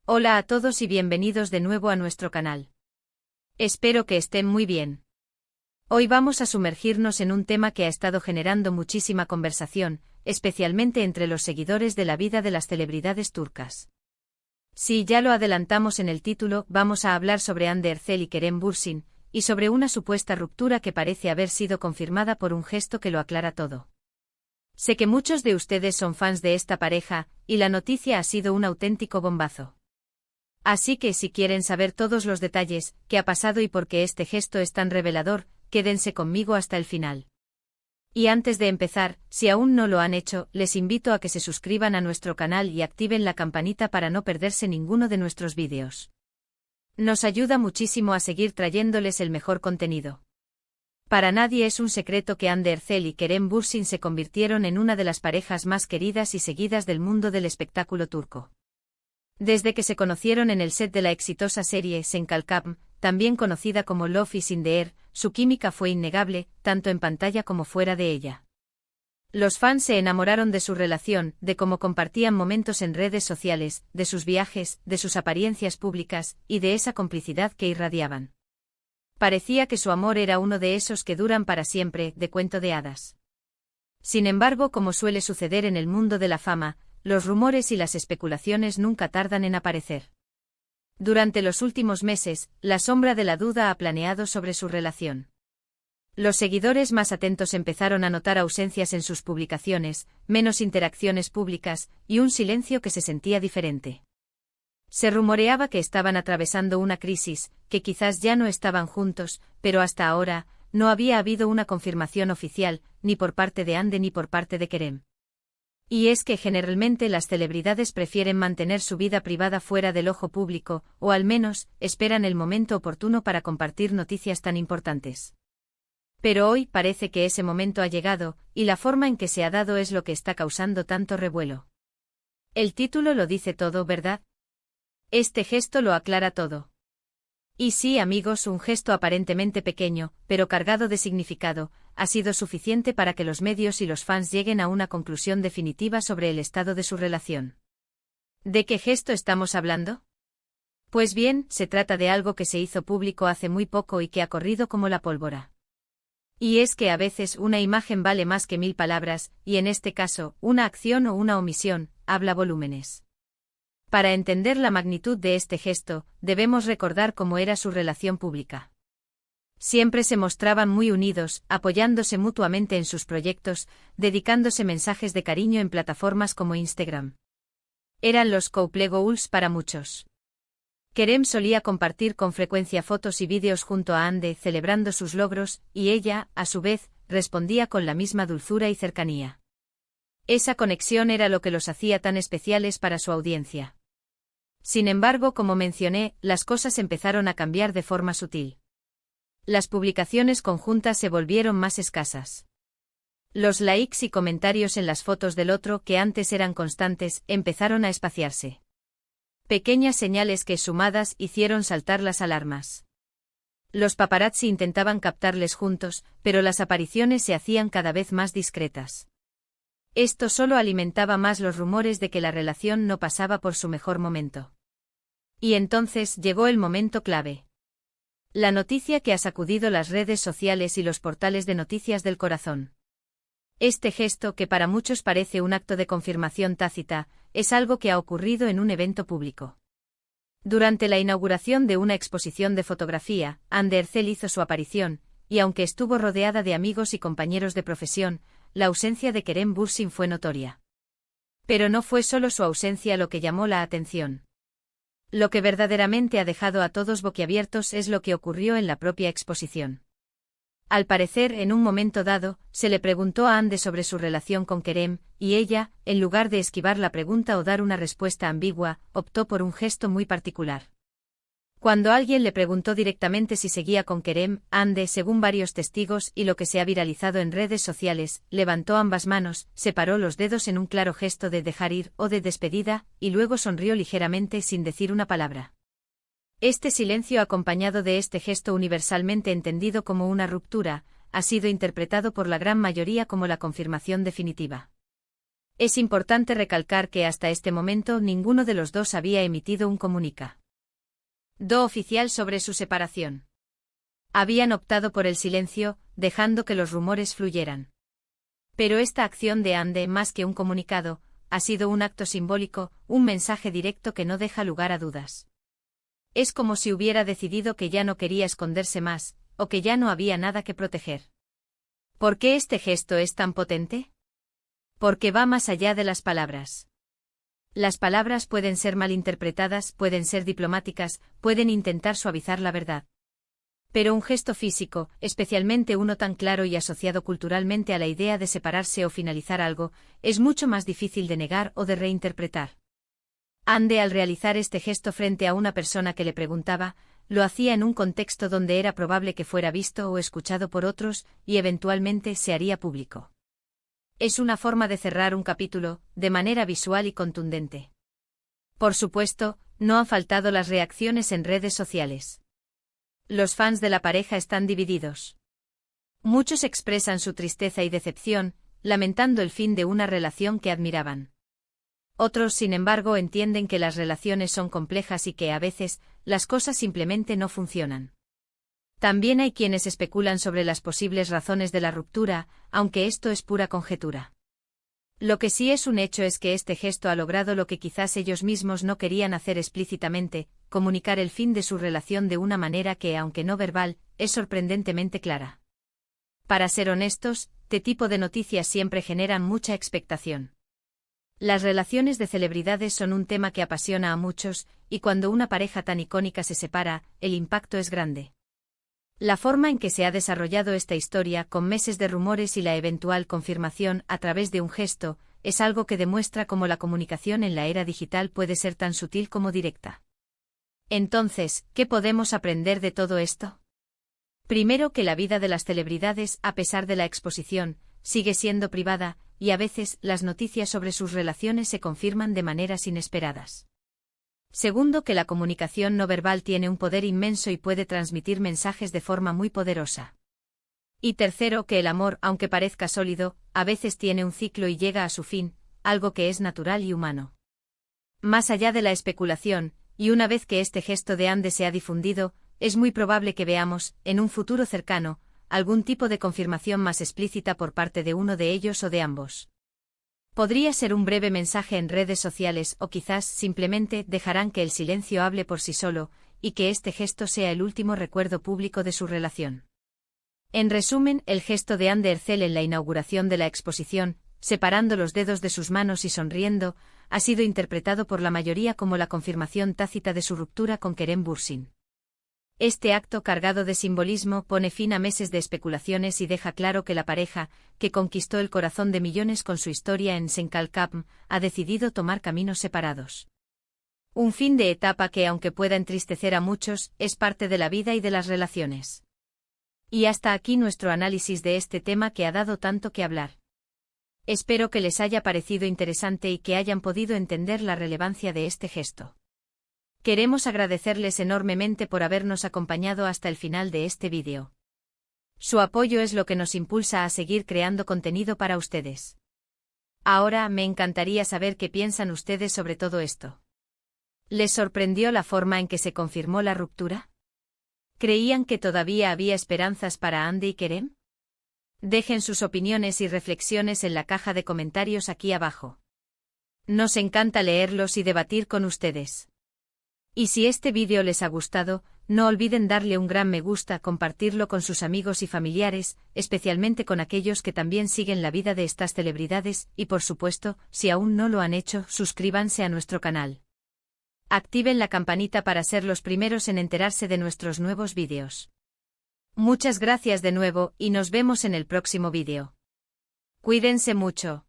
Hola a todos y bienvenidos de nuevo a nuestro canal. Espero que estén muy bien. Hoy vamos a sumergirnos en un tema que ha estado generando muchísima conversación, especialmente entre los seguidores de la vida de las celebridades turcas. Si ya lo adelantamos en el título, vamos a hablar sobre Hande Erçel y Kerem Bürsin, y sobre una supuesta ruptura que parece haber sido confirmada por un gesto que lo aclara todo. Sé que muchos de ustedes son fans de esta pareja, y la noticia ha sido un auténtico bombazo. Así que si quieren saber todos los detalles, qué ha pasado y por qué este gesto es tan revelador, quédense conmigo hasta el final. Y antes de empezar, si aún no lo han hecho, les invito a que se suscriban a nuestro canal y activen la campanita para no perderse ninguno de nuestros vídeos. Nos ayuda muchísimo a seguir trayéndoles el mejor contenido. Para nadie es un secreto que Hande Erçel y Kerem Bürsin se convirtieron en una de las parejas más queridas y seguidas del mundo del espectáculo turco. Desde que se conocieron en el set de la exitosa serie Sen Kalkam, también conocida como Love is in the Air, su química fue innegable, tanto en pantalla como fuera de ella. Los fans se enamoraron de su relación, de cómo compartían momentos en redes sociales, de sus viajes, de sus apariencias públicas, y de esa complicidad que irradiaban. Parecía que su amor era uno de esos que duran para siempre, de cuento de hadas. Sin embargo, como suele suceder en el mundo de la fama, los rumores y las especulaciones nunca tardan en aparecer. Durante los últimos meses, la sombra de la duda ha planeado sobre su relación. Los seguidores más atentos empezaron a notar ausencias en sus publicaciones, menos interacciones públicas, y un silencio que se sentía diferente. Se rumoreaba que estaban atravesando una crisis, que quizás ya no estaban juntos, pero hasta ahora, no había habido una confirmación oficial, ni por parte de Hande ni por parte de Kerem. Y es que generalmente las celebridades prefieren mantener su vida privada fuera del ojo público, o al menos, esperan el momento oportuno para compartir noticias tan importantes. Pero hoy parece que ese momento ha llegado, y la forma en que se ha dado es lo que está causando tanto revuelo. El título lo dice todo, ¿verdad? Este gesto lo aclara todo. Y sí, amigos, un gesto aparentemente pequeño, pero cargado de significado, ha sido suficiente para que los medios y los fans lleguen a una conclusión definitiva sobre el estado de su relación. ¿De qué gesto estamos hablando? Pues bien, se trata de algo que se hizo público hace muy poco y que ha corrido como la pólvora. Y es que a veces una imagen vale más que 1000 palabras, y en este caso, una acción o una omisión, habla volúmenes. Para entender la magnitud de este gesto, debemos recordar cómo era su relación pública. Siempre se mostraban muy unidos, apoyándose mutuamente en sus proyectos, dedicándose mensajes de cariño en plataformas como Instagram. Eran los couple goals para muchos. Kerem solía compartir con frecuencia fotos y vídeos junto a Hande celebrando sus logros, y ella, a su vez, respondía con la misma dulzura y cercanía. Esa conexión era lo que los hacía tan especiales para su audiencia. Sin embargo, como mencioné, las cosas empezaron a cambiar de forma sutil. Las publicaciones conjuntas se volvieron más escasas. Los likes y comentarios en las fotos del otro, que antes eran constantes, empezaron a espaciarse. Pequeñas señales que, sumadas, hicieron saltar las alarmas. Los paparazzi intentaban captarles juntos, pero las apariciones se hacían cada vez más discretas. Esto solo alimentaba más los rumores de que la relación no pasaba por su mejor momento. Y entonces llegó el momento clave. La noticia que ha sacudido las redes sociales y los portales de noticias del corazón. Este gesto, que para muchos parece un acto de confirmación tácita, es algo que ha ocurrido en un evento público. Durante la inauguración de una exposición de fotografía, Hande Erçel hizo su aparición, y aunque estuvo rodeada de amigos y compañeros de profesión, la ausencia de Kerem Bürsin fue notoria. Pero no fue solo su ausencia lo que llamó la atención. Lo que verdaderamente ha dejado a todos boquiabiertos es lo que ocurrió en la propia exposición. Al parecer, en un momento dado, se le preguntó a Hande sobre su relación con Kerem, y ella, en lugar de esquivar la pregunta o dar una respuesta ambigua, optó por un gesto muy particular. Cuando alguien le preguntó directamente si seguía con Kerem, Hande, según varios testigos y lo que se ha viralizado en redes sociales, levantó ambas manos, separó los dedos en un claro gesto de dejar ir o de despedida, y luego sonrió ligeramente sin decir una palabra. Este silencio, acompañado de este gesto universalmente entendido como una ruptura, ha sido interpretado por la gran mayoría como la confirmación definitiva. Es importante recalcar que hasta este momento ninguno de los dos había emitido un comunicado oficial sobre su separación. Habían optado por el silencio, dejando que los rumores fluyeran. Pero esta acción de Anne, más que un comunicado, ha sido un acto simbólico, un mensaje directo que no deja lugar a dudas. Es como si hubiera decidido que ya no quería esconderse más, o que ya no había nada que proteger. ¿Por qué este gesto es tan potente? Porque va más allá de las palabras. Las palabras pueden ser malinterpretadas, pueden ser diplomáticas, pueden intentar suavizar la verdad. Pero un gesto físico, especialmente uno tan claro y asociado culturalmente a la idea de separarse o finalizar algo, es mucho más difícil de negar o de reinterpretar. Anne, al realizar este gesto frente a una persona que le preguntaba, lo hacía en un contexto donde era probable que fuera visto o escuchado por otros, y eventualmente se haría público. Es una forma de cerrar un capítulo, de manera visual y contundente. Por supuesto, no han faltado las reacciones en redes sociales. Los fans de la pareja están divididos. Muchos expresan su tristeza y decepción, lamentando el fin de una relación que admiraban. Otros, sin embargo, entienden que las relaciones son complejas y que, a veces, las cosas simplemente no funcionan. También hay quienes especulan sobre las posibles razones de la ruptura, aunque esto es pura conjetura. Lo que sí es un hecho es que este gesto ha logrado lo que quizás ellos mismos no querían hacer explícitamente, comunicar el fin de su relación de una manera que, aunque no verbal, es sorprendentemente clara. Para ser honestos, este tipo de noticias siempre generan mucha expectación. Las relaciones de celebridades son un tema que apasiona a muchos, y cuando una pareja tan icónica se separa, el impacto es grande. La forma en que se ha desarrollado esta historia, con meses de rumores y la eventual confirmación a través de un gesto, es algo que demuestra cómo la comunicación en la era digital puede ser tan sutil como directa. Entonces, ¿qué podemos aprender de todo esto? Primero, que la vida de las celebridades, a pesar de la exposición, sigue siendo privada, y a veces las noticias sobre sus relaciones se confirman de maneras inesperadas. Segundo, que la comunicación no verbal tiene un poder inmenso y puede transmitir mensajes de forma muy poderosa. Y tercero, que el amor, aunque parezca sólido, a veces tiene un ciclo y llega a su fin, algo que es natural y humano. Más allá de la especulación, y una vez que este gesto de Anne se ha difundido, es muy probable que veamos, en un futuro cercano, algún tipo de confirmación más explícita por parte de uno de ellos o de ambos. Podría ser un breve mensaje en redes sociales o quizás simplemente dejarán que el silencio hable por sí solo, y que este gesto sea el último recuerdo público de su relación. En resumen, el gesto de Anne Ercel en la inauguración de la exposición, separando los dedos de sus manos y sonriendo, ha sido interpretado por la mayoría como la confirmación tácita de su ruptura con Kerem Bürsin. Este acto cargado de simbolismo pone fin a meses de especulaciones y deja claro que la pareja, que conquistó el corazón de millones con su historia en Senkalkapm, ha decidido tomar caminos separados. Un fin de etapa que, aunque pueda entristecer a muchos, es parte de la vida y de las relaciones. Y hasta aquí nuestro análisis de este tema que ha dado tanto que hablar. Espero que les haya parecido interesante y que hayan podido entender la relevancia de este gesto. Queremos agradecerles enormemente por habernos acompañado hasta el final de este vídeo. Su apoyo es lo que nos impulsa a seguir creando contenido para ustedes. Ahora, me encantaría saber qué piensan ustedes sobre todo esto. ¿Les sorprendió la forma en que se confirmó la ruptura? ¿Creían que todavía había esperanzas para Anne y Kerem? Dejen sus opiniones y reflexiones en la caja de comentarios aquí abajo. Nos encanta leerlos y debatir con ustedes. Y si este vídeo les ha gustado, no olviden darle un gran me gusta, compartirlo con sus amigos y familiares, especialmente con aquellos que también siguen la vida de estas celebridades, y por supuesto, si aún no lo han hecho, suscríbanse a nuestro canal. Activen la campanita para ser los primeros en enterarse de nuestros nuevos vídeos. Muchas gracias de nuevo y nos vemos en el próximo vídeo. Cuídense mucho.